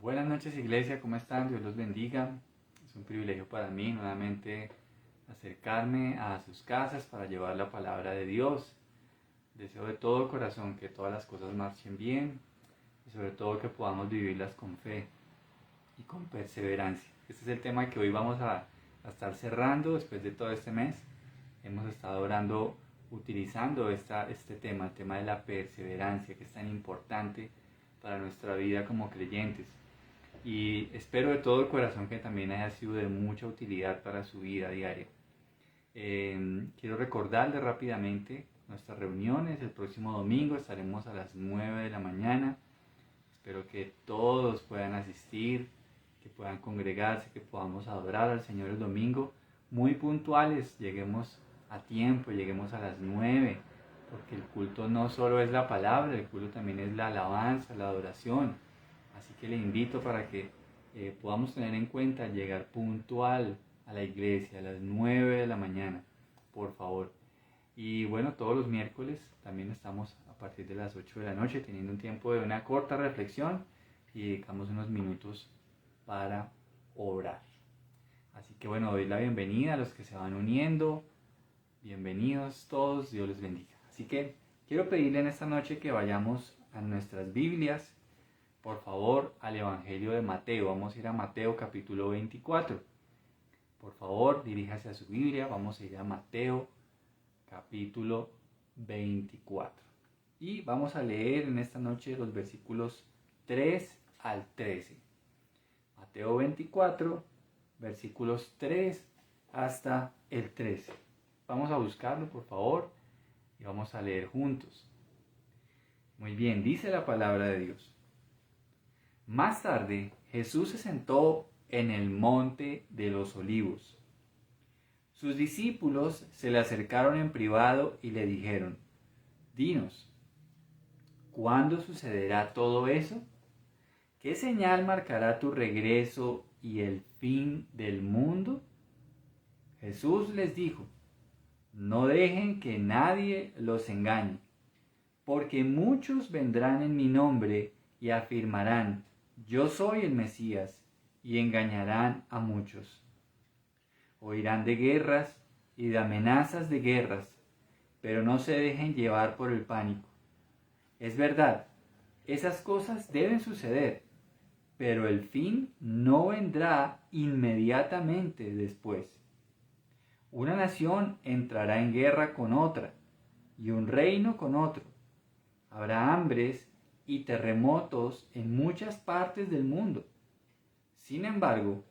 Buenas noches, iglesia, ¿cómo están? Dios los bendiga. Es un privilegio para mí nuevamente acercarme a sus casas para llevar la palabra de Dios. Deseo de todo corazón que todas las cosas marchen bien y sobre todo que podamos vivirlas con fe y con perseverancia. Este es el tema que hoy vamos a estar cerrando después de todo este mes. Hemos estado orando utilizando este tema, el tema de la perseverancia, que es tan importante para nuestra vida como creyentes. Y espero de todo corazón que también haya sido de mucha utilidad para su vida diaria. Quiero recordarles rápidamente nuestras reuniones. El próximo domingo estaremos a las 9 de la mañana. Espero que todos puedan asistir, que puedan congregarse, que podamos adorar al Señor el domingo. Muy puntuales, lleguemos a tiempo, lleguemos a las 9, porque el culto no solo es la palabra, el culto también es la alabanza, la adoración. Así que le invito para que podamos tener en cuenta llegar puntual a la iglesia a las 9 de la mañana, por favor. Y bueno, todos los miércoles también estamos a partir de las 8 de la noche teniendo un tiempo de una corta reflexión y dedicamos unos minutos para orar. Así que bueno, doy la bienvenida a los que se van uniendo. Bienvenidos todos, Dios les bendiga. Así que quiero pedirle en esta noche que vayamos a nuestras Biblias, por favor, al Evangelio de Mateo. Vamos a ir a Mateo capítulo 24. Por favor, diríjase a su Biblia. Vamos a ir a Mateo capítulo 24. Y vamos a leer en esta noche los versículos 3 al 13. Mateo 24, versículos 3 hasta el 13. Vamos a buscarlo, por favor, y vamos a leer juntos. Muy bien, dice la palabra de Dios. Más tarde, Jesús se sentó en el monte de los olivos. Sus discípulos se le acercaron en privado y le dijeron: Dinos, ¿cuándo sucederá todo eso? ¿Qué señal marcará tu regreso y el fin del mundo? Jesús les dijo: No dejen que nadie los engañe, porque muchos vendrán en mi nombre y afirmarán: Yo soy el Mesías, y engañarán a muchos. Oirán de guerras y de amenazas de guerras, pero no se dejen llevar por el pánico. Es verdad, esas cosas deben suceder, pero el fin no vendrá inmediatamente después. Una nación entrará en guerra con otra, y un reino con otro. Habrá hambres y terremotos en muchas partes del mundo. Sin embargo,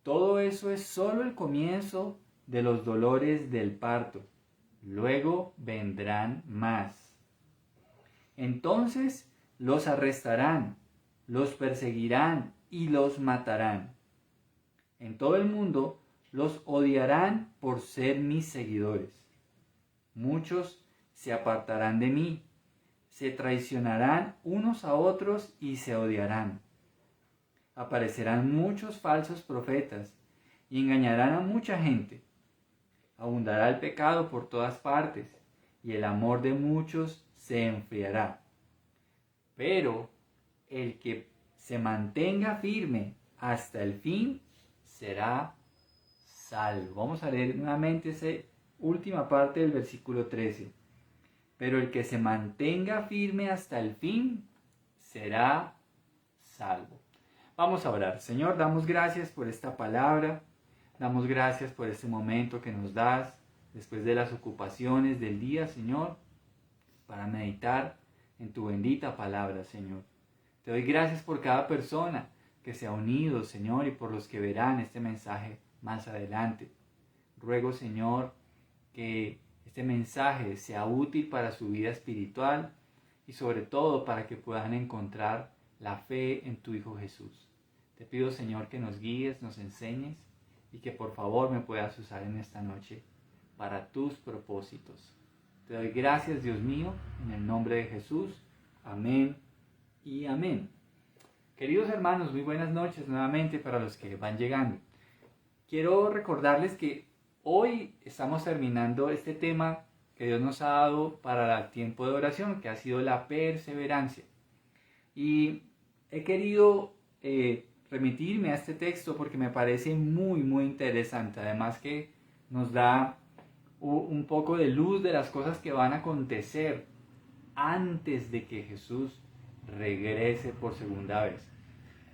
todo eso es solo el comienzo de los dolores del parto. Luego vendrán más. Entonces los arrestarán, los perseguirán y los matarán. En todo el mundo los odiarán por ser mis seguidores. Muchos se apartarán de mí, se traicionarán unos a otros y se odiarán. Aparecerán muchos falsos profetas y engañarán a mucha gente. Abundará el pecado por todas partes y el amor de muchos se enfriará. Pero el que se mantenga firme hasta el fin será salvo. Vamos a leer nuevamente esa última parte del versículo 13. Pero el que se mantenga firme hasta el fin será salvo. Vamos a orar. Señor, damos gracias por esta palabra. Damos gracias por este momento que nos das después de las ocupaciones del día, Señor, para meditar en tu bendita palabra, Señor. Te doy gracias por cada persona que se ha unido, Señor, y por los que verán este mensaje más adelante. Ruego, Señor, que este mensaje sea útil para su vida espiritual y sobre todo para que puedan encontrar la fe en tu Hijo Jesús. Te pido, Señor, que nos guíes, nos enseñes y que por favor me puedas usar en esta noche para tus propósitos. Te doy gracias, Dios mío, en el nombre de Jesús. Amén y amén. Queridos hermanos, muy buenas noches nuevamente para los que van llegando. Quiero recordarles que hoy estamos terminando este tema que Dios nos ha dado para el tiempo de oración, que ha sido la perseverancia. Y he querido remitirme a este texto porque me parece muy, muy interesante. Además que nos da un poco de luz de las cosas que van a acontecer antes de que Jesús regrese por segunda vez.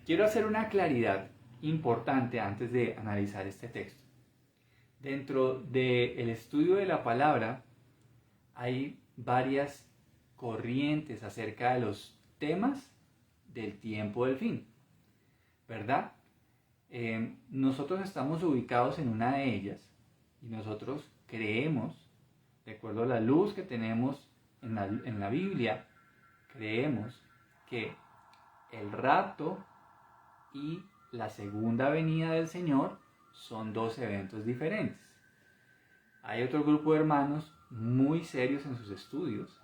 Quiero hacer una claridad importante antes de analizar este texto. Dentro del estudio de la palabra hay varias corrientes acerca de los temas del tiempo del fin, ¿verdad? Nosotros estamos ubicados en una de ellas y nosotros creemos, de acuerdo a la luz que tenemos en la Biblia, creemos que el rapto y la segunda venida del Señor son dos eventos diferentes. Hay otro grupo de hermanos muy serios en sus estudios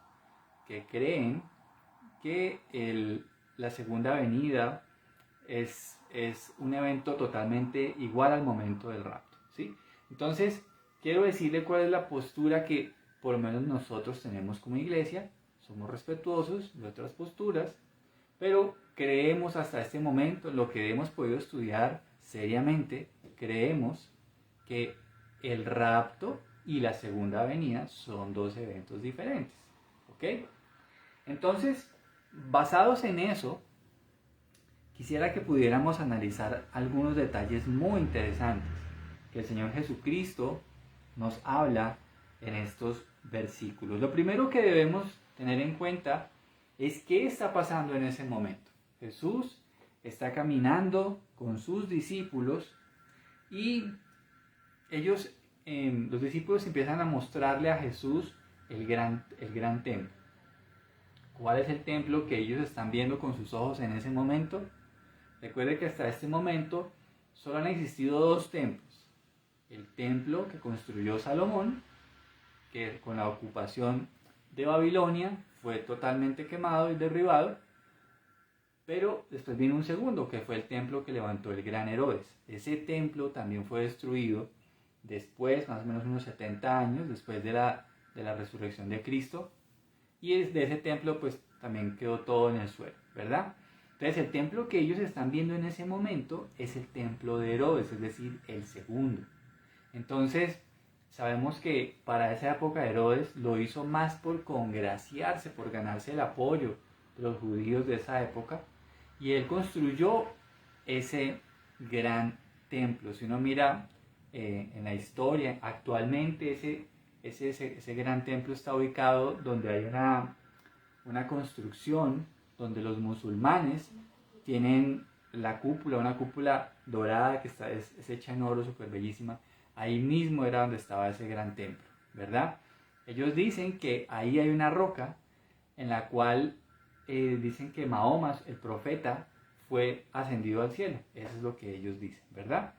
que creen que la segunda venida es un evento totalmente igual al momento del rapto, ¿sí? Entonces, quiero decirle cuál es la postura que por lo menos nosotros tenemos como iglesia. Somos respetuosos de otras posturas, pero creemos hasta este momento, lo que hemos podido estudiar seriamente, creemos que el rapto y la segunda venida son dos eventos diferentes, ¿ok? Entonces, basados en eso, quisiera que pudiéramos analizar algunos detalles muy interesantes que el Señor Jesucristo nos habla en estos versículos. Lo primero que debemos tener en cuenta es qué está pasando en ese momento. Jesús está caminando con sus discípulos y ellos, los discípulos empiezan a mostrarle a Jesús el gran templo. ¿Cuál es el templo que ellos están viendo con sus ojos en ese momento? Recuerde que hasta este momento solo han existido dos templos. El templo que construyó Salomón, que con la ocupación de Babilonia fue totalmente quemado y derribado, pero después vino un segundo, que fue el templo que levantó el gran Herodes. Ese templo también fue destruido después, más o menos unos 70 años, después de la resurrección de Cristo, y de ese templo pues también quedó todo en el suelo, ¿verdad? Entonces el templo que ellos están viendo en ese momento es el templo de Herodes, es decir, el segundo. Entonces sabemos que para esa época Herodes lo hizo más por congraciarse, por ganarse el apoyo de los judíos de esa época, y él construyó ese gran templo. Si uno mira en la historia, actualmente ese gran templo está ubicado donde hay una construcción donde los musulmanes tienen la cúpula, una cúpula dorada que es hecha en oro, súper bellísima. Ahí mismo era donde estaba ese gran templo, ¿verdad? Ellos dicen que ahí hay una roca en la cual dicen que Mahoma, el profeta, fue ascendido al cielo. Eso es lo que ellos dicen, ¿verdad?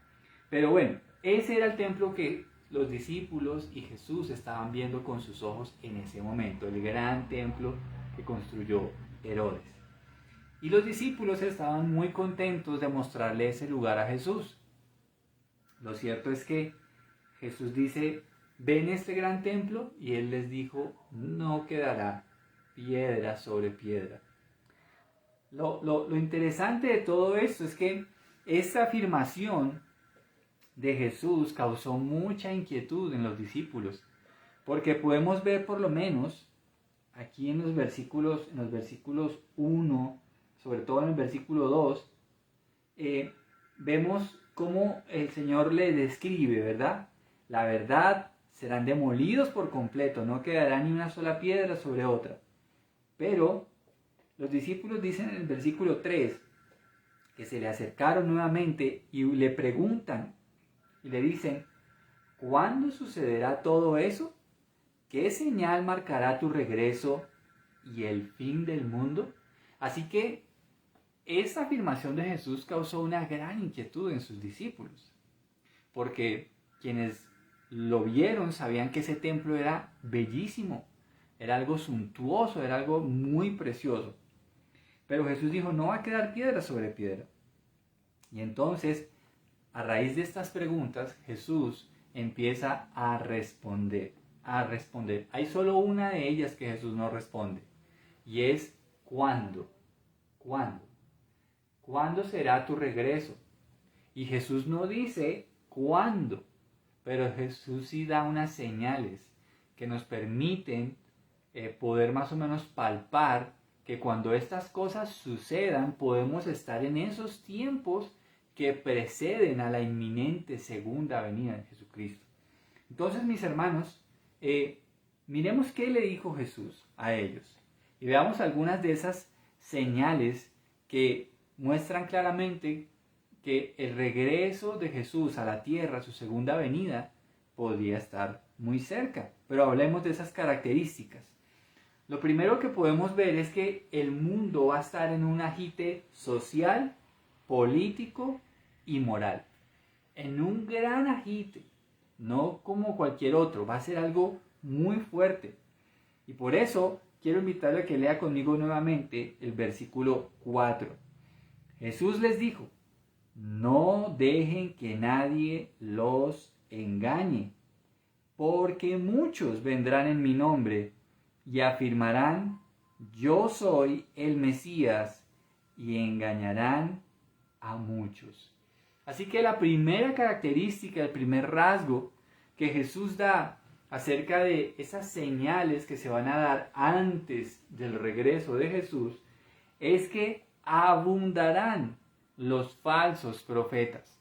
Pero bueno, ese era el templo que los discípulos y Jesús estaban viendo con sus ojos en ese momento, el gran templo que construyó Herodes. Y los discípulos estaban muy contentos de mostrarle ese lugar a Jesús. Lo cierto es que Jesús dice, ¿ven este gran templo? Y él les dijo, no quedará piedra sobre piedra. Lo interesante de todo esto es que esta afirmación de Jesús causó mucha inquietud en los discípulos, porque podemos ver por lo menos aquí en los versículos 1, sobre todo en el versículo 2, vemos cómo el Señor le describe, ¿verdad? La verdad, serán demolidos por completo, no quedará ni una sola piedra sobre otra. Pero los discípulos dicen en el versículo 3 que se le acercaron nuevamente y le preguntan y le dicen, ¿cuándo sucederá todo eso? ¿Qué señal marcará tu regreso y el fin del mundo? Así que esta afirmación de Jesús causó una gran inquietud en sus discípulos, porque quienes lo vieron sabían que ese templo era bellísimo, era algo suntuoso, era algo muy precioso. Pero Jesús dijo, no va a quedar piedra sobre piedra. Y entonces, a raíz de estas preguntas, Jesús empieza a responder. Hay solo una de ellas que Jesús no responde, y es ¿cuándo? ¿Cuándo? ¿cuándo será tu regreso? Y Jesús no dice cuándo, pero Jesús sí da unas señales que nos permiten poder más o menos palpar que cuando estas cosas sucedan podemos estar en esos tiempos que preceden a la inminente segunda venida de Jesucristo. Entonces, mis hermanos, miremos qué le dijo Jesús a ellos y veamos algunas de esas señales que muestran claramente que el regreso de Jesús a la tierra, su segunda venida, podría estar muy cerca. Pero hablemos de esas características. Lo primero que podemos ver es que el mundo va a estar en un agite social, político y moral. En un gran agite, no como cualquier otro, va a ser algo muy fuerte. Y por eso quiero invitarle a que lea conmigo nuevamente el versículo 4. Jesús les dijo: no dejen que nadie los engañe, porque muchos vendrán en mi nombre y afirmarán: yo soy el Mesías, y engañarán a muchos. Así que la primera característica, el primer rasgo que Jesús da acerca de esas señales que se van a dar antes del regreso de Jesús es que abundarán los falsos profetas.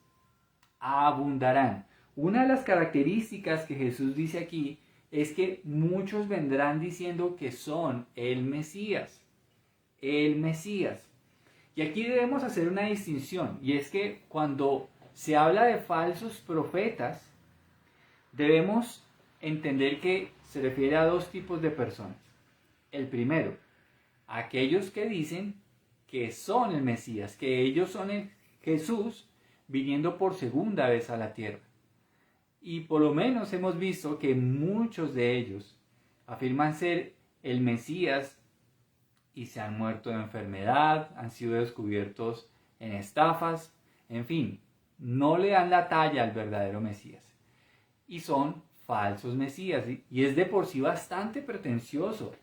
Abundarán. Una de las características que Jesús dice aquí es que muchos vendrán diciendo que son el Mesías. El Mesías. Y aquí debemos hacer una distinción, y es que cuando se habla de falsos profetas, debemos entender que se refiere a dos tipos de personas. El primero, aquellos que dicen que son el Mesías, que ellos son el Jesús viniendo por segunda vez a la tierra. Y por lo menos hemos visto que muchos de ellos afirman ser el Mesías y se han muerto de enfermedad, han sido descubiertos en estafas, en fin, no le dan la talla al verdadero Mesías. Y son falsos Mesías, y es de por sí bastante pretencioso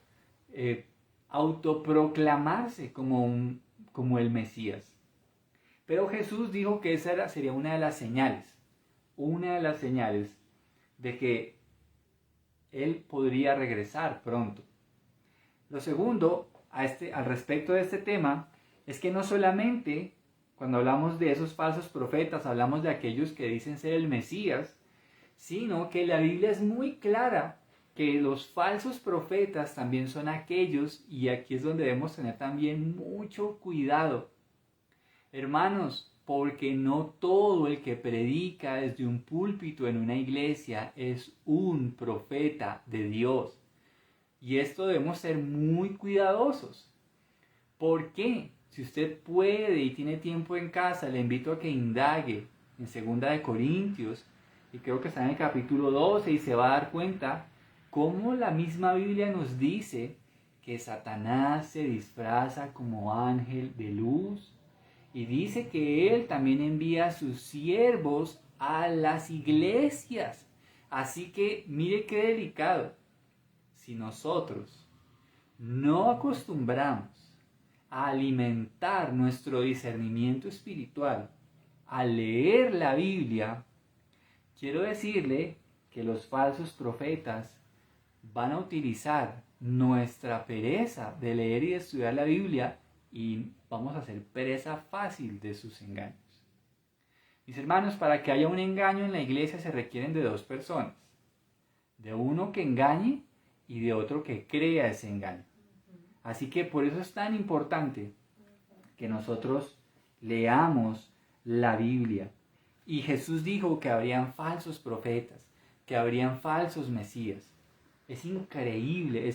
autoproclamarse como el Mesías. Pero Jesús dijo que esa sería una de las señales de que Él podría regresar pronto. Lo segundo, al respecto de este tema, es que no solamente cuando hablamos de esos falsos profetas, hablamos de aquellos que dicen ser el Mesías, sino que la Biblia es muy clara que los falsos profetas también son aquellos, y aquí es donde debemos tener también mucho cuidado, hermanos, porque no todo el que predica desde un púlpito en una iglesia es un profeta de Dios. Y esto debemos ser muy cuidadosos. ¿Por qué? Si usted puede y tiene tiempo en casa, le invito a que indague en 2 Corintios, y creo que está en el capítulo 12, y se va a dar cuenta cómo la misma Biblia nos dice que Satanás se disfraza como ángel de luz, y dice que él también envía a sus siervos a las iglesias. Así que mire qué delicado. Si nosotros no acostumbramos a alimentar nuestro discernimiento espiritual, a leer la Biblia, quiero decirle que los falsos profetas van a utilizar nuestra pereza de leer y de estudiar la Biblia, y vamos a ser presa fácil de sus engaños. Mis hermanos, para que haya un engaño en la iglesia se requieren de dos personas: de uno que engañe y de otro que crea ese engaño. Así que por eso es tan importante que nosotros leamos la Biblia. Y Jesús dijo que habrían falsos profetas, que habrían falsos mesías. Es increíble,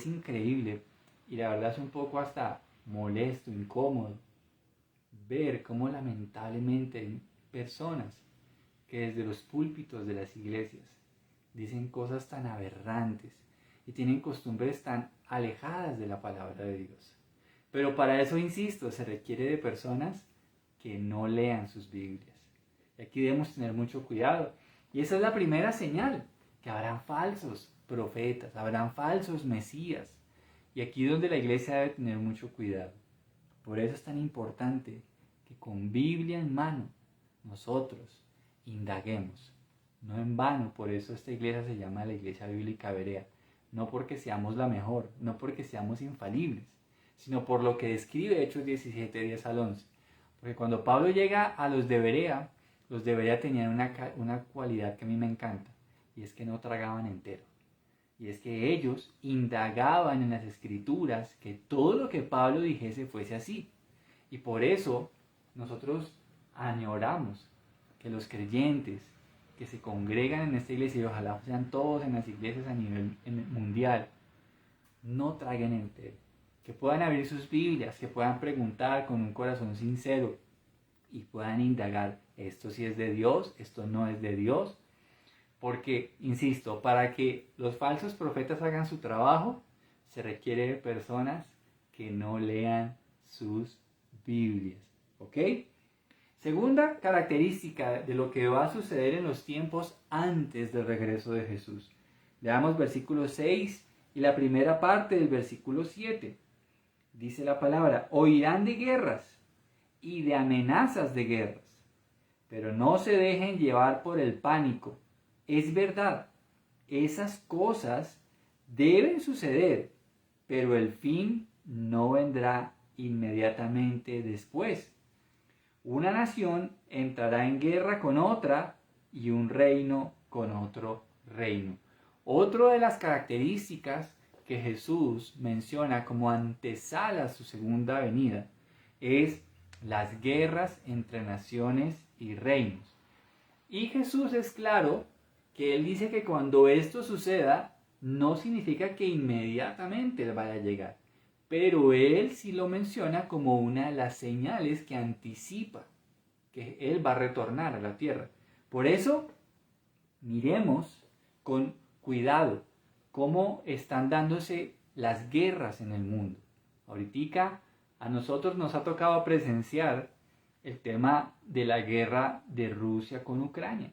y la verdad es un poco hasta molesto, incómodo, ver cómo lamentablemente hay personas que desde los púlpitos de las iglesias dicen cosas tan aberrantes y tienen costumbres tan alejadas de la palabra de Dios. Pero para eso, insisto, se requiere de personas que no lean sus Biblias. Y aquí debemos tener mucho cuidado. Y esa es la primera señal, que habrán falsos profetas, habrán falsos mesías. Y aquí es donde la iglesia debe tener mucho cuidado. Por eso es tan importante que que con Biblia en mano nosotros indaguemos. No en vano, por eso esta iglesia se llama la Iglesia Bíblica Berea. No porque seamos la mejor, no porque seamos infalibles, sino por lo que describe Hechos 17, 10 al 11. Porque cuando Pablo llega a los de Berea tenían una cualidad que a mí me encanta, y es que no tragaban entero. Y es que ellos indagaban en las Escrituras que todo lo que Pablo dijese fuese así. Y por eso nosotros añoramos que los creyentes que se congregan en esta iglesia, y ojalá sean todos en las iglesias a nivel mundial, no traguen entero. Que puedan abrir sus Biblias, que puedan preguntar con un corazón sincero y puedan indagar, esto sí es de Dios, esto no es de Dios. Porque, insisto, para que los falsos profetas hagan su trabajo, se requiere de personas que no lean sus Biblias. ¿Ok? Segunda característica de lo que va a suceder en los tiempos antes del regreso de Jesús. Leamos versículo 6 y la primera parte del versículo 7. Dice la palabra, oirán de guerras y de amenazas de guerras, pero no se dejen llevar por el pánico. Es verdad, esas cosas deben suceder, pero el fin no vendrá inmediatamente después. Una nación entrará en guerra con otra y un reino con otro reino. Otra de las características que Jesús menciona como antesala a su segunda venida es las guerras entre naciones y reinos. Y Jesús es claro que Él dice que cuando esto suceda, no significa que inmediatamente vaya a llegar. Pero Él sí lo menciona como una de las señales que anticipa que Él va a retornar a la tierra. Por eso, miremos con cuidado cómo están dándose las guerras en el mundo. Ahorita a nosotros nos ha tocado presenciar el tema de la guerra de Rusia con Ucrania.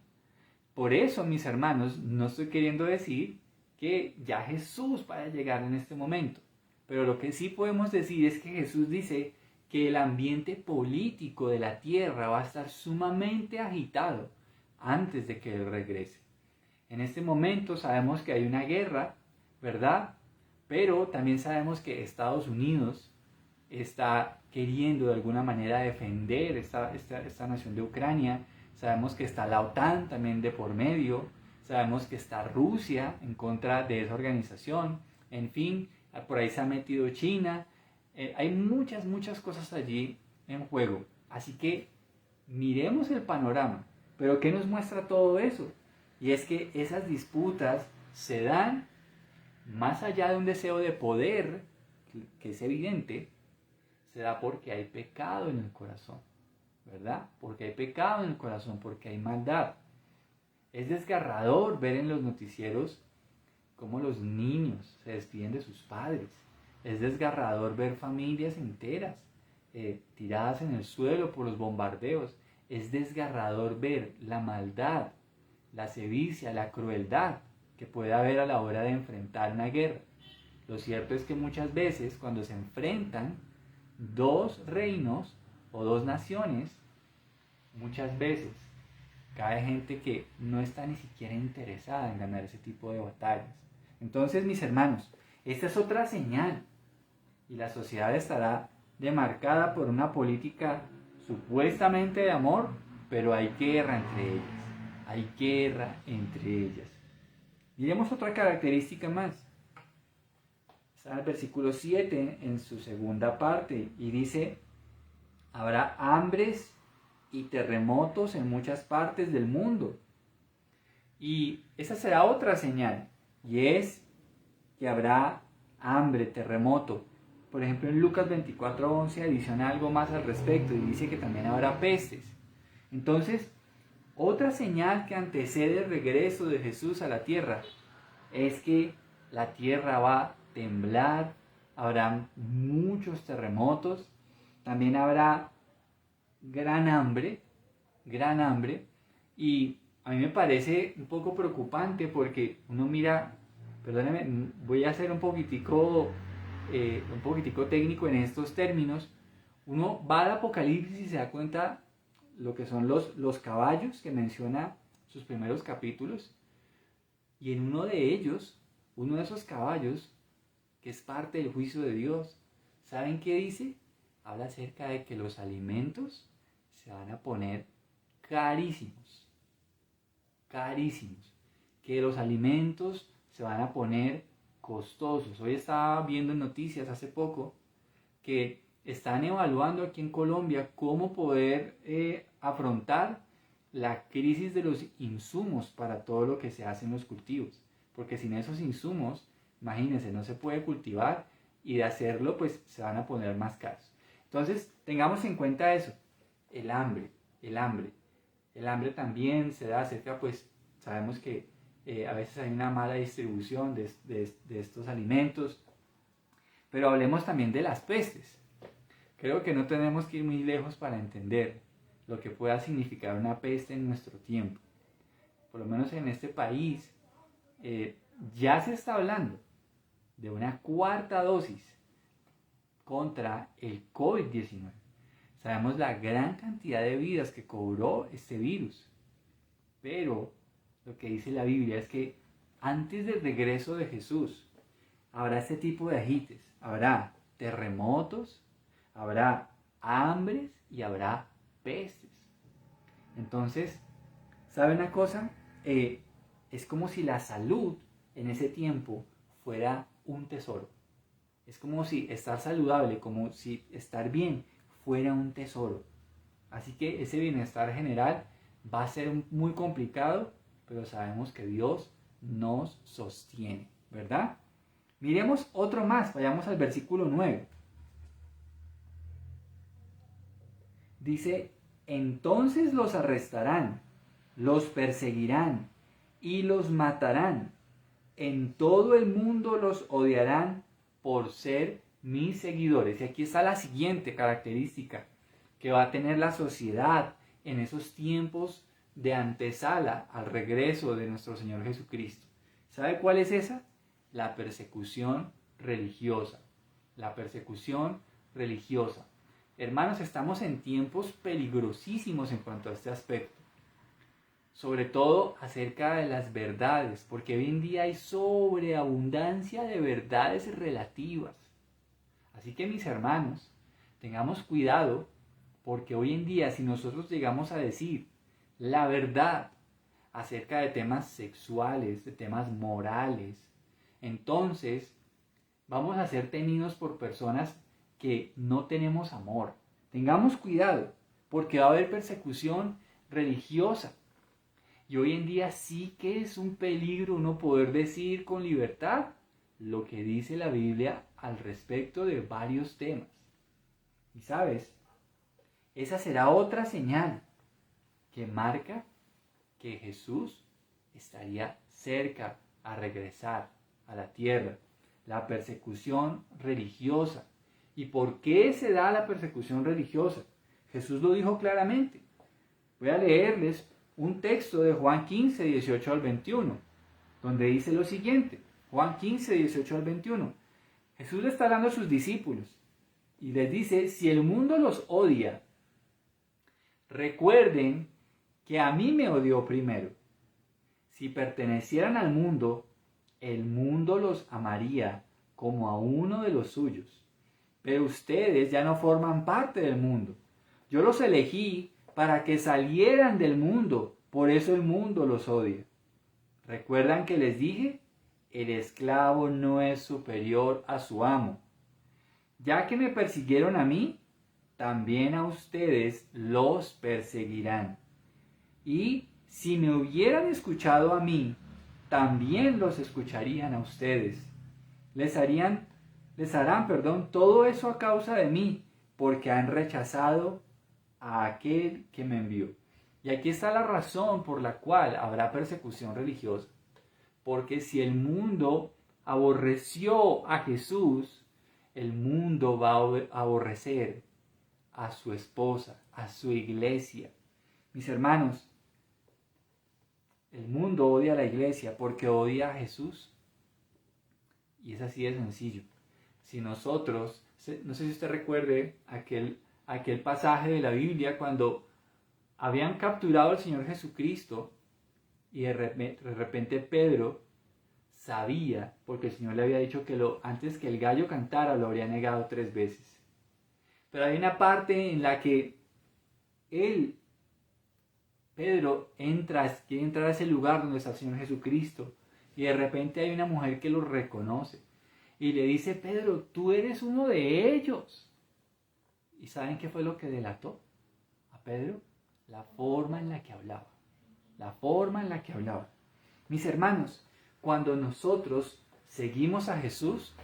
Por eso, mis hermanos, no estoy queriendo decir que ya Jesús vaya a llegar en este momento. Pero lo que sí podemos decir es que Jesús dice que el ambiente político de la tierra va a estar sumamente agitado antes de que Él regrese. En este momento sabemos que hay una guerra, ¿verdad? Pero también sabemos que Estados Unidos está queriendo de alguna manera defender esta nación de Ucrania. Sabemos que está la OTAN también de por medio. Sabemos que está Rusia en contra de esa organización. En fin, por ahí se ha metido China. Hay muchas cosas allí en juego. Así que miremos el panorama. Pero ¿qué nos muestra todo eso? Y es que esas disputas se dan más allá de un deseo de poder, que es evidente, se da porque hay pecado en el corazón, ¿verdad? Porque hay pecado en el corazón, porque hay maldad. Es desgarrador ver en los noticieros cómo los niños se despiden de sus padres. Es desgarrador ver familias enteras tiradas en el suelo por los bombardeos. Es desgarrador ver la maldad, la sevicia, la crueldad que puede haber a la hora de enfrentar una guerra. Lo cierto es que muchas veces cuando se enfrentan dos reinos o dos naciones, muchas veces cae gente que no está ni siquiera interesada en ganar ese tipo de batallas. Entonces, mis hermanos, esta es otra señal y la sociedad estará demarcada por una política supuestamente de amor, pero hay guerra entre ellas. Hay guerra entre ellas. Miremos otra característica más. Está en el versículo 7 en su segunda parte y dice, habrá hambres y terremotos en muchas partes del mundo. Y esa será otra señal, y es que habrá hambre, terremoto. Por ejemplo, en Lucas 24:11 adiciona algo más al respecto y dice que también habrá pestes. Entonces, otra señal que antecede el regreso de Jesús a la tierra es que la tierra va a temblar, habrá muchos terremotos, también habrá gran hambre, y a mí me parece un poco preocupante porque uno mira, perdóneme, voy a ser un poquitico técnico en estos términos. Uno va al Apocalipsis y se da cuenta lo que son los caballos que menciona sus primeros capítulos. Y en uno de ellos, uno de esos caballos, que es parte del juicio de Dios, ¿saben qué dice? Habla acerca de que los alimentos se van a poner carísimos, carísimos, que los alimentos se van a poner costosos. Hoy estaba viendo en noticias hace poco que están evaluando aquí en Colombia cómo poder afrontar la crisis de los insumos para todo lo que se hace en los cultivos. Porque sin esos insumos, imagínense, no se puede cultivar y de hacerlo pues se van a poner más caros. Entonces tengamos en cuenta eso, el hambre, el hambre. El hambre también se da acerca, pues sabemos que a veces hay una mala distribución de estos alimentos, pero hablemos también de las pestes. Creo que no tenemos que ir muy lejos para entender lo que pueda significar una peste en nuestro tiempo. Por lo menos en este país ya se está hablando de una cuarta dosis contra el COVID-19. Sabemos la gran cantidad de vidas que cobró este virus. Pero lo que dice la Biblia es que antes del regreso de Jesús habrá este tipo de agites. Habrá terremotos, habrá hambres y habrá pestes. Entonces, ¿sabe una cosa? Es como si la salud en ese tiempo fuera un tesoro. Es como si estar saludable, como si estar bien fuera un tesoro. Así que ese bienestar general va a ser muy complicado, pero sabemos que Dios nos sostiene, ¿verdad? Miremos otro más, vayamos al versículo 9. Dice, entonces los arrestarán, los perseguirán y los matarán. En todo el mundo los odiarán por ser mis seguidores. Y aquí está la siguiente característica que va a tener la sociedad en esos tiempos de antesala al regreso de nuestro Señor Jesucristo. ¿Sabe cuál es esa? La persecución religiosa. La persecución religiosa. Hermanos, estamos en tiempos peligrosísimos en cuanto a este aspecto. Sobre todo acerca de las verdades, porque hoy en día hay sobreabundancia de verdades relativas. Así que mis hermanos, tengamos cuidado, porque hoy en día si nosotros llegamos a decir la verdad acerca de temas sexuales, de temas morales, entonces vamos a ser tenidos por personas que no tenemos amor. Tengamos cuidado, porque va a haber persecución religiosa. Y hoy en día sí que es un peligro uno poder decir con libertad lo que dice la Biblia al respecto de varios temas. Y sabes, esa será otra señal que marca que Jesús estaría cerca a regresar a la tierra. La persecución religiosa. ¿Y por qué se da la persecución religiosa? Jesús lo dijo claramente. Voy a leerles un texto de Juan 15, 18 al 21, donde dice lo siguiente. Juan 15, 18 al 21. Jesús le está hablando a sus discípulos y les dice, si el mundo los odia, recuerden que a mí me odió primero. Si pertenecieran al mundo, el mundo los amaría como a uno de los suyos. Pero ustedes ya no forman parte del mundo. Yo los elegí para que salieran del mundo, por eso el mundo los odia. ¿Recuerdan que les dije? El esclavo no es superior a su amo. Ya que me persiguieron a mí, también a ustedes los perseguirán. Y si me hubieran escuchado a mí, también los escucharían a ustedes. Les harán, todo eso a causa de mí, porque han rechazado a aquel que me envió. Y aquí está la razón por la cual habrá persecución religiosa. Porque si el mundo aborreció a Jesús, el mundo va a aborrecer a su esposa, a su iglesia. Mis hermanos, el mundo odia a la iglesia porque odia a Jesús. Y es así de sencillo. Si nosotros, no sé si usted recuerde aquel aquel pasaje de la Biblia cuando habían capturado al Señor Jesucristo y de repente Pedro sabía, porque el Señor le había dicho que antes que el gallo cantara lo habría negado 3 veces. Pero hay una parte en la que Pedro quiere entrar a ese lugar donde está el Señor Jesucristo, y de repente hay una mujer que lo reconoce y le dice: Pedro, tú eres uno de ellos. ¿Y saben qué fue lo que delató a Pedro? La forma en la que hablaba. La forma en la que hablaba. Mis hermanos, cuando nosotros seguimos a Jesús,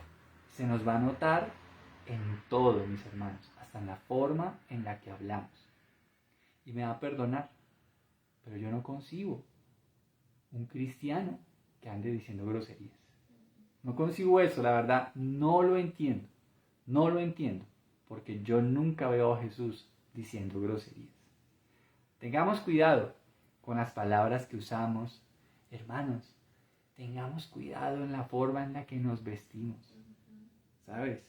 se nos va a notar en todo, mis hermanos, hasta en la forma en la que hablamos. Y me va a perdonar, pero yo no concibo un cristiano que ande diciendo groserías. No concibo eso, la verdad, no lo entiendo. No lo entiendo, porque yo nunca veo a Jesús diciendo groserías. Tengamos cuidado con las palabras que usamos. Hermanos, tengamos cuidado en la forma en la que nos vestimos. ¿Sabes?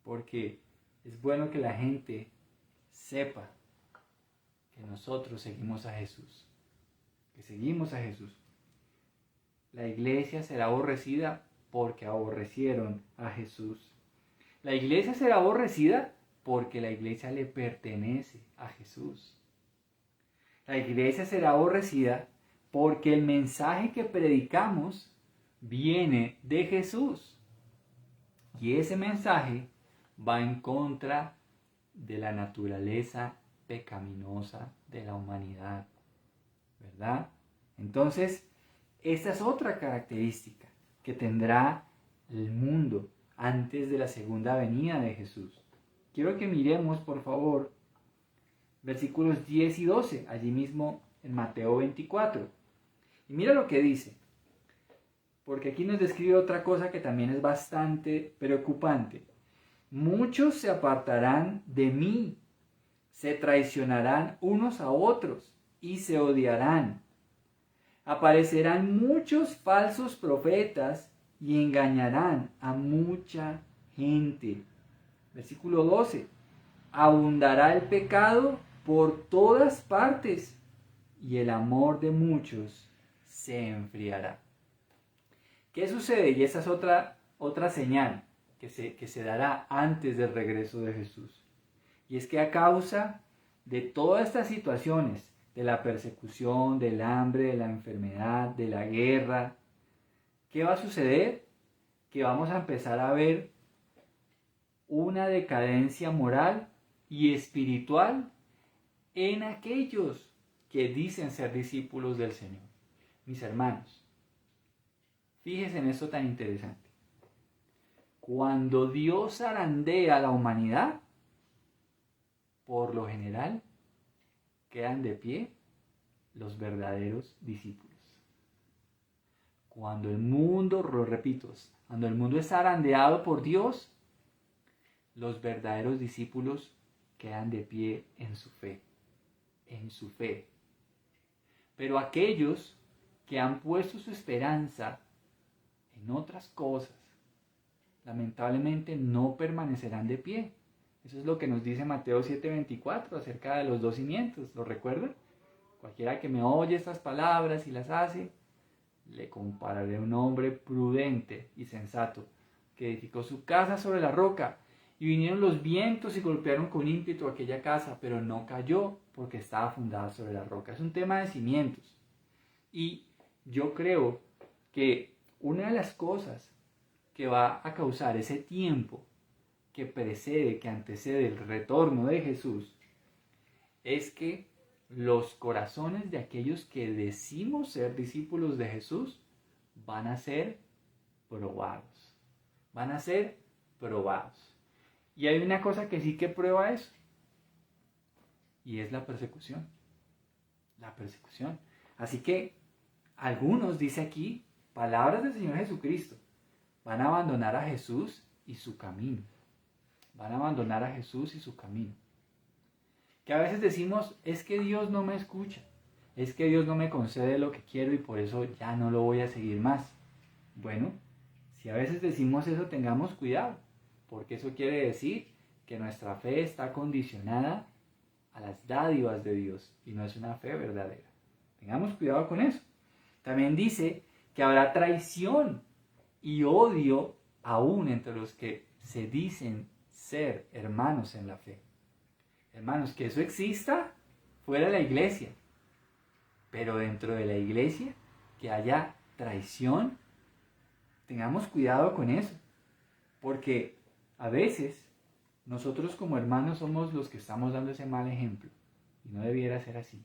Porque es bueno que la gente sepa que nosotros seguimos a Jesús. Que seguimos a Jesús. La iglesia será aborrecida porque aborrecieron a Jesús. La iglesia será aborrecida porque la iglesia le pertenece a Jesús. La iglesia será aborrecida porque el mensaje que predicamos viene de Jesús. Y ese mensaje va en contra de la naturaleza pecaminosa de la humanidad, ¿verdad? Entonces, esta es otra característica que tendrá el mundo antes de la segunda venida de Jesús. Quiero que miremos, por favor, versículos 10 y 12, allí mismo en Mateo 24. Y mira lo que dice, porque aquí nos describe otra cosa que también es bastante preocupante. Muchos se apartarán de mí, se traicionarán unos a otros y se odiarán. Aparecerán muchos falsos profetas y engañarán a mucha gente. Versículo 12. Abundará el pecado por todas partes y el amor de muchos se enfriará. ¿Qué sucede? Y esa es otra señal que se dará antes del regreso de Jesús. Y es que a causa de todas estas situaciones, de la persecución, del hambre, de la enfermedad, de la guerra, ¿qué va a suceder? Que vamos a empezar a ver una decadencia moral y espiritual en aquellos que dicen ser discípulos del Señor. Mis hermanos, fíjense en esto tan interesante. Cuando Dios zarandea a la humanidad, por lo general, quedan de pie los verdaderos discípulos. Cuando el mundo, lo repito, cuando el mundo es zarandeado por Dios, los verdaderos discípulos quedan de pie en su fe. En su fe. Pero aquellos que han puesto su esperanza en otras cosas, lamentablemente no permanecerán de pie. Eso es lo que nos dice Mateo 7:24 acerca de los 2 cimientos. ¿Lo recuerdan? Cualquiera que me oye estas palabras y las hace, le compararé a un hombre prudente y sensato que edificó su casa sobre la roca, y vinieron los vientos y golpearon con ímpetu aquella casa, pero no cayó porque estaba fundada sobre la roca. Es un tema de cimientos. Y yo creo que una de las cosas que va a causar ese tiempo que precede, que antecede el retorno de Jesús, es que los corazones de aquellos que decimos ser discípulos de Jesús van a ser probados. Van a ser probados. Y hay una cosa que sí que prueba eso, y es la persecución. La persecución. Así que algunos, dice aquí, palabras del Señor Jesucristo, van a abandonar a Jesús y su camino. Van a abandonar a Jesús y su camino. Que a veces decimos, es que Dios no me escucha, es que Dios no me concede lo que quiero y por eso ya no lo voy a seguir más. Bueno, si a veces decimos eso, tengamos cuidado, porque eso quiere decir que nuestra fe está condicionada a las dádivas de Dios y no es una fe verdadera. Tengamos cuidado con eso. También dice que habrá traición y odio aún entre los que se dicen ser hermanos en la fe. Hermanos, que eso exista fuera de la iglesia, pero dentro de la iglesia que haya traición, tengamos cuidado con eso, porque a veces nosotros como hermanos somos los que estamos dando ese mal ejemplo y no debiera ser así.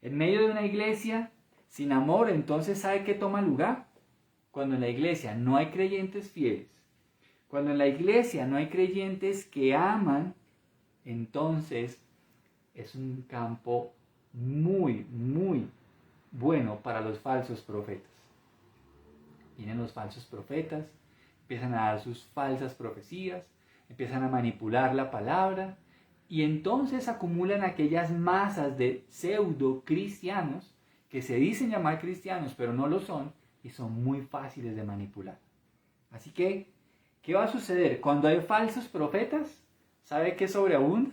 En medio de una iglesia sin amor, entonces ¿sabe qué toma lugar? Cuando en la iglesia no hay creyentes fieles, cuando en la iglesia no hay creyentes que aman, entonces es un campo muy, muy bueno para los falsos profetas. Vienen los falsos profetas, empiezan a dar sus falsas profecías, empiezan a manipular la palabra y entonces acumulan aquellas masas de pseudo cristianos que se dicen llamar cristianos pero no lo son y son muy fáciles de manipular. Así que, ¿qué va a suceder? Cuando hay falsos profetas, ¿sabe qué sobreabunda?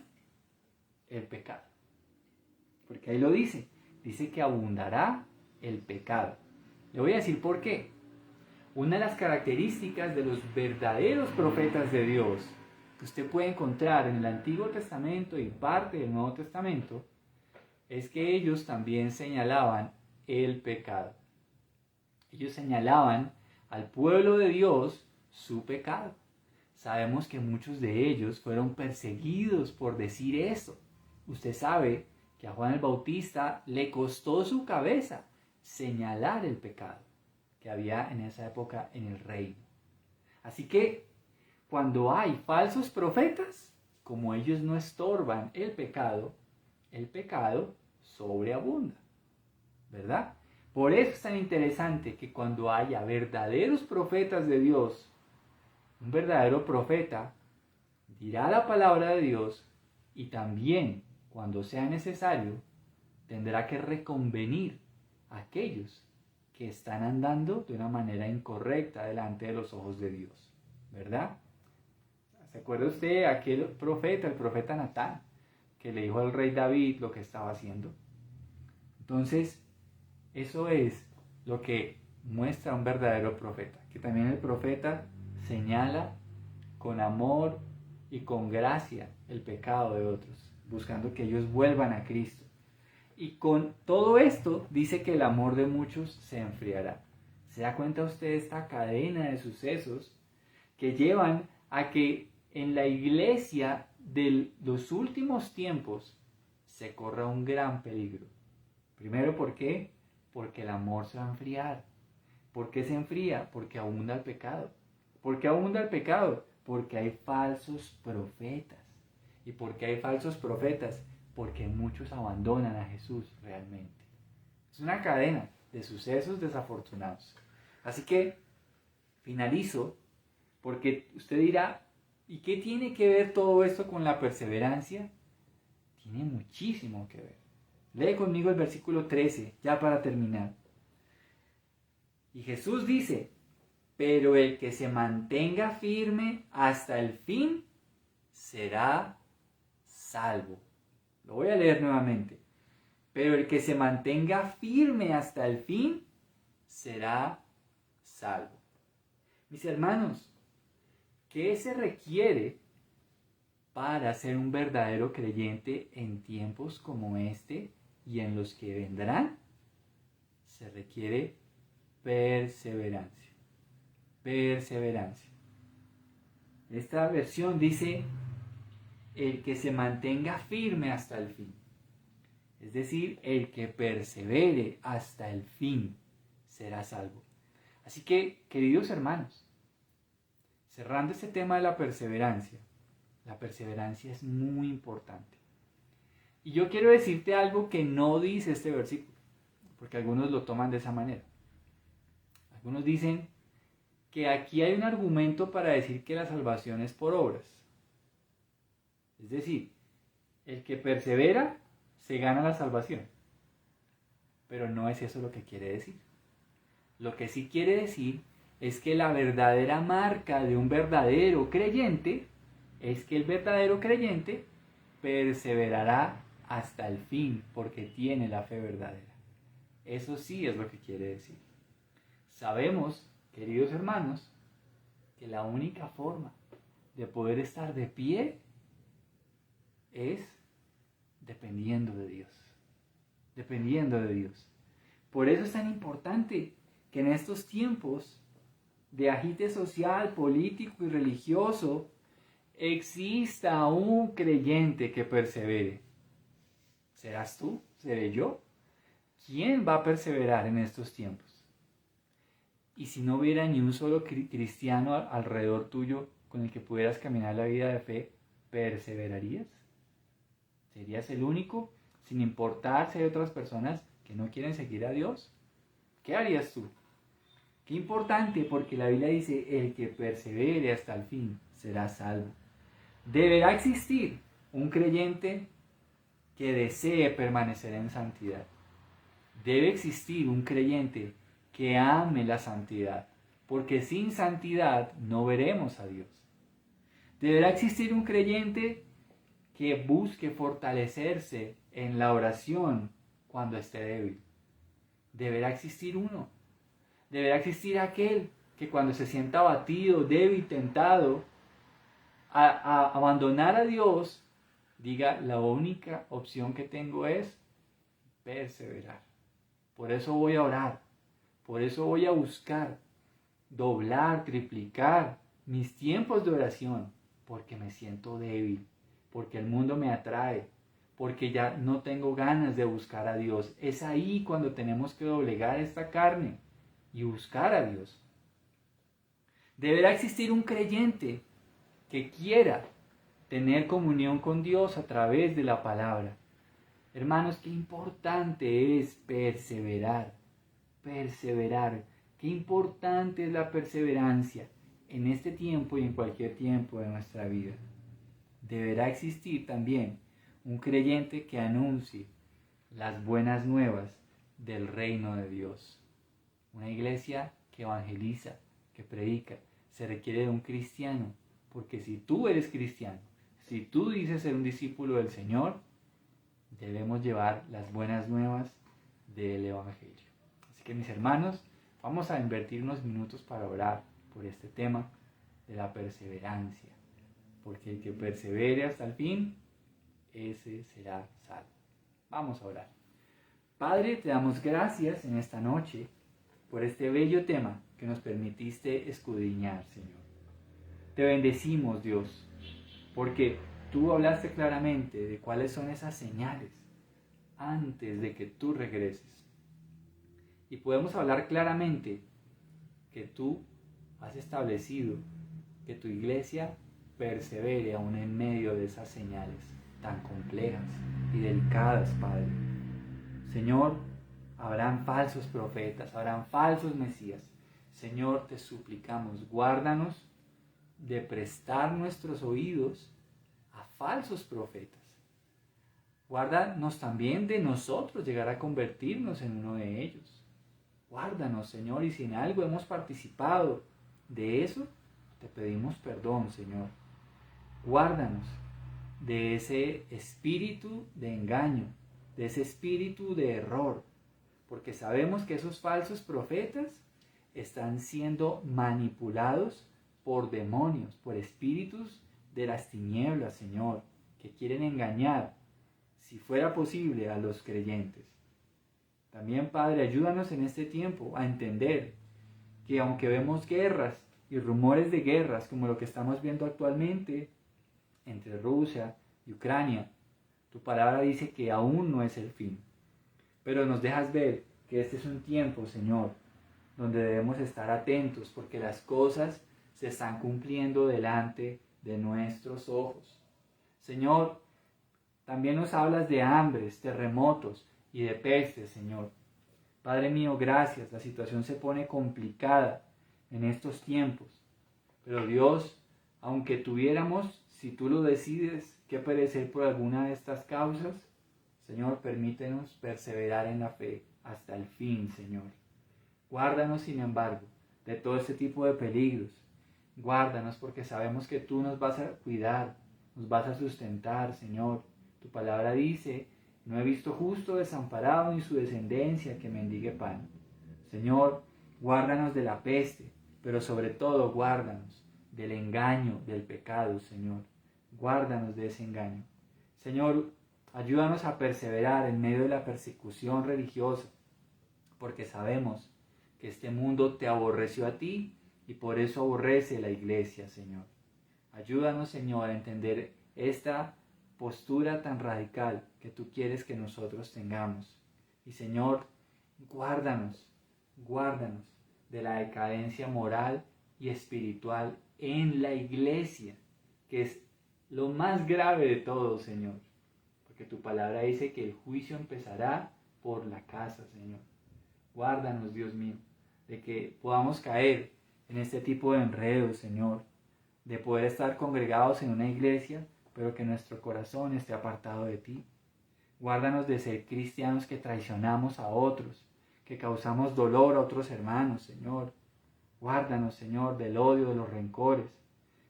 El pecado. Porque ahí lo dice que abundará el pecado. Le voy a decir por qué. Una de las características de los verdaderos profetas de Dios que usted puede encontrar en el Antiguo Testamento y parte del Nuevo Testamento es que ellos también señalaban el pecado. Ellos señalaban al pueblo de Dios su pecado. Sabemos que muchos de ellos fueron perseguidos por decir eso. Usted sabe que a Juan el Bautista le costó su cabeza señalar el pecado que había en esa época en el reino. Así que cuando hay falsos profetas, como ellos no estorban el pecado sobreabunda, ¿verdad? Por eso es tan interesante que cuando haya verdaderos profetas de Dios, un verdadero profeta dirá la palabra de Dios y también, cuando sea necesario, tendrá que reconvenir a aquellos que están andando de una manera incorrecta delante de los ojos de Dios, ¿verdad? ¿Se acuerda usted aquel profeta, el profeta Natán, que le dijo al rey David lo que estaba haciendo? Entonces, eso es lo que muestra un verdadero profeta, que también el profeta señala con amor y con gracia el pecado de otros, buscando que ellos vuelvan a Cristo. Y con todo esto dice que el amor de muchos se enfriará. ¿Se da cuenta usted de esta cadena de sucesos que llevan a que en la iglesia de los últimos tiempos se corra un gran peligro? Primero, ¿por qué? Porque el amor se va a enfriar. ¿Por qué se enfría? Porque abunda el pecado. ¿Por qué abunda el pecado? Porque hay falsos profetas. ¿Y por qué hay falsos profetas? Porque muchos abandonan a Jesús realmente. Es una cadena de sucesos desafortunados. Así que finalizo porque usted dirá, ¿y qué tiene que ver todo esto con la perseverancia? Tiene muchísimo que ver. Lee conmigo el versículo 13, ya para terminar. Y Jesús dice, pero el que se mantenga firme hasta el fin será salvo. Lo voy a leer nuevamente. Pero el que se mantenga firme hasta el fin será salvo. Mis hermanos, ¿qué se requiere para ser un verdadero creyente en tiempos como este y en los que vendrán? Se requiere perseverancia. Perseverancia. Esta versión dice el que se mantenga firme hasta el fin. Es decir, el que persevere hasta el fin será salvo. Así que, queridos hermanos, cerrando este tema de la perseverancia es muy importante. Y yo quiero decirte algo que no dice este versículo, porque algunos lo toman de esa manera. Algunos dicen que aquí hay un argumento para decir que la salvación es por obras. Es decir, el que persevera se gana la salvación. Pero no es eso lo que quiere decir. Lo que sí quiere decir es que la verdadera marca de un verdadero creyente es que el verdadero creyente perseverará hasta el fin porque tiene la fe verdadera. Eso sí es lo que quiere decir. Sabemos, queridos hermanos, que la única forma de poder estar de pie es dependiendo de Dios. Dependiendo de Dios. Por eso es tan importante que en estos tiempos de agite social, político y religioso exista un creyente que persevere. ¿Serás tú? ¿Seré yo? ¿Quién va a perseverar en estos tiempos? Y si no hubiera ni un solo cristiano alrededor tuyo con el que pudieras caminar la vida de fe, ¿perseverarías? ¿Serías el único, sin importar si hay otras personas que no quieren seguir a Dios? ¿Qué harías tú? Qué importante, porque la Biblia dice, el que persevere hasta el fin será salvo. Deberá existir un creyente que desee permanecer en santidad. Debe existir un creyente que ame la santidad, porque sin santidad no veremos a Dios. Deberá existir un creyente que busque fortalecerse en la oración cuando esté débil. Deberá existir uno. Deberá existir aquel que cuando se sienta abatido, débil, tentado a abandonar a Dios, diga, la única opción que tengo es perseverar. Por eso voy a orar. Por eso voy a buscar doblar, triplicar mis tiempos de oración, porque me siento débil, porque el mundo me atrae, porque ya no tengo ganas de buscar a Dios. Es ahí cuando tenemos que doblegar esta carne y buscar a Dios. Deberá existir un creyente que quiera tener comunión con Dios a través de la palabra. Hermanos, qué importante es perseverar. Perseverar. Qué importante es la perseverancia en este tiempo y en cualquier tiempo de nuestra vida. Deberá existir también un creyente que anuncie las buenas nuevas del reino de Dios. Una iglesia que evangeliza, que predica. Se requiere de un cristiano, porque si tú eres cristiano, si tú dices ser un discípulo del Señor, debemos llevar las buenas nuevas del Evangelio. Así que mis hermanos, vamos a invertir unos minutos para orar por este tema de la perseverancia, porque el que persevere hasta el fin, ese será salvo. Vamos a orar. Padre, te damos gracias en esta noche por este bello tema que nos permitiste escudriñar, Señor. Te bendecimos, Dios, porque tú hablaste claramente de cuáles son esas señales antes de que tú regreses. Y podemos hablar claramente que tú has establecido que tu iglesia persevere aún en medio de esas señales tan complejas y delicadas, Padre. Señor, habrán falsos profetas, habrán falsos mesías. Señor, te suplicamos, guárdanos de prestar nuestros oídos a falsos profetas. Guárdanos también de nosotros llegar a convertirnos en uno de ellos. Guárdanos, Señor, y si en algo hemos participado de eso, te pedimos perdón, Señor. Guárdanos de ese espíritu de engaño, de ese espíritu de error, porque sabemos que esos falsos profetas están siendo manipulados por demonios, por espíritus de las tinieblas, Señor, que quieren engañar, si fuera posible, a los creyentes. También, Padre, ayúdanos en este tiempo a entender que aunque vemos guerras y rumores de guerras, como lo que estamos viendo actualmente entre Rusia y Ucrania, tu palabra dice que aún no es el fin. Pero nos dejas ver que este es un tiempo, Señor, donde debemos estar atentos porque las cosas se están cumpliendo delante de nuestros ojos. Señor, también nos hablas de hambres, terremotos y de pestes, Señor. Padre mío, gracias. La situación se pone complicada en estos tiempos. Pero Dios, aunque tuviéramos, si tú lo decides, que perecer por alguna de estas causas, Señor, permítenos perseverar en la fe hasta el fin, Señor. Guárdanos, sin embargo, de todo este tipo de peligros Guárdanos porque sabemos que tú nos vas a cuidar, nos vas a sustentar, Señor. Tu palabra dice, no he visto justo desamparado ni su descendencia que mendigue pan. Señor, guárdanos de la peste, pero sobre todo guárdanos del engaño, del pecado, Señor. Guárdanos de ese engaño. Señor, ayúdanos a perseverar en medio de la persecución religiosa, porque sabemos que este mundo te aborreció a ti y por eso aborrece la iglesia, Señor. Ayúdanos, Señor, a entender esta postura tan radical que tú quieres que nosotros tengamos. Y, Señor, guárdanos de la decadencia moral y espiritual en la iglesia, que es lo más grave de todo, Señor. Porque tu palabra dice que el juicio empezará por la casa, Señor. Guárdanos, Dios mío, de que podamos caer en este tipo de enredos, Señor, de poder estar congregados en una iglesia, pero que nuestro corazón esté apartado de ti. Guárdanos de ser cristianos que traicionamos a otros, que causamos dolor a otros hermanos, Señor. Guárdanos, Señor, del odio, de los rencores.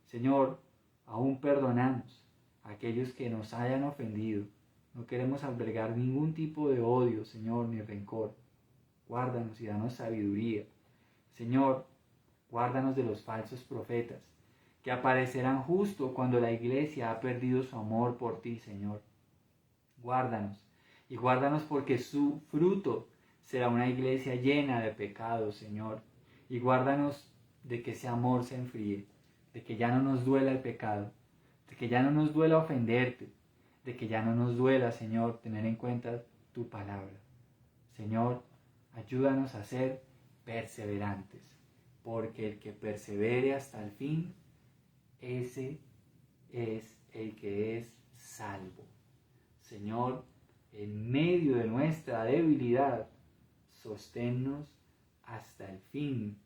Señor, aún perdonamos a aquellos que nos hayan ofendido. No queremos albergar ningún tipo de odio, Señor, ni rencor. Guárdanos y danos sabiduría. Señor, guárdanos de los falsos profetas, que aparecerán justo cuando la iglesia ha perdido su amor por ti, Señor. Guárdanos, y guárdanos porque su fruto será una iglesia llena de pecados, Señor. Y guárdanos de que ese amor se enfríe, de que ya no nos duela el pecado, de que ya no nos duela ofenderte, de que ya no nos duela, Señor, tener en cuenta tu palabra. Señor, ayúdanos a ser perseverantes, porque el que persevere hasta el fin, ese es el que es salvo. Señor, en medio de nuestra debilidad, sosténnos hasta el fin.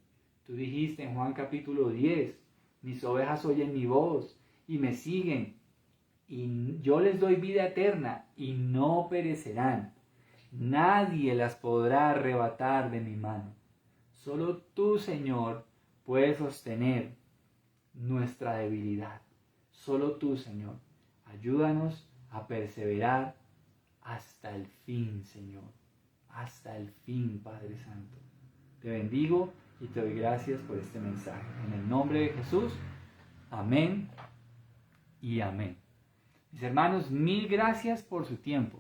Tú dijiste en Juan capítulo 10, mis ovejas oyen mi voz y me siguen, y yo les doy vida eterna y no perecerán. Nadie las podrá arrebatar de mi mano. Solo tú, Señor, puedes sostener nuestra debilidad. Solo tú, Señor. Ayúdanos a perseverar hasta el fin, Señor. Hasta el fin, Padre Santo. Te bendigo y te doy gracias por este mensaje. En el nombre de Jesús, amén y amén. Mis hermanos, mil gracias por su tiempo.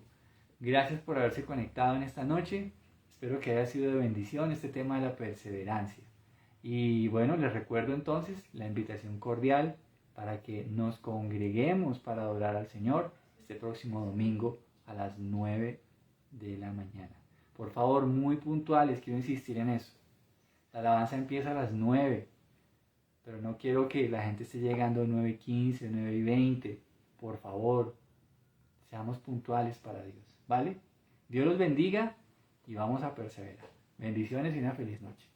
Gracias por haberse conectado en esta noche. Espero que haya sido de bendición este tema de la perseverancia. Y bueno, les recuerdo entonces la invitación cordial para que nos congreguemos para adorar al Señor este próximo domingo a las 9 de la mañana. Por favor, muy puntuales, quiero insistir en eso. La alabanza empieza a las 9, pero no quiero que la gente esté llegando a 9:15, 9:20. Por favor, seamos puntuales para Dios, ¿vale? Dios los bendiga y vamos a perseverar. Bendiciones y una feliz noche.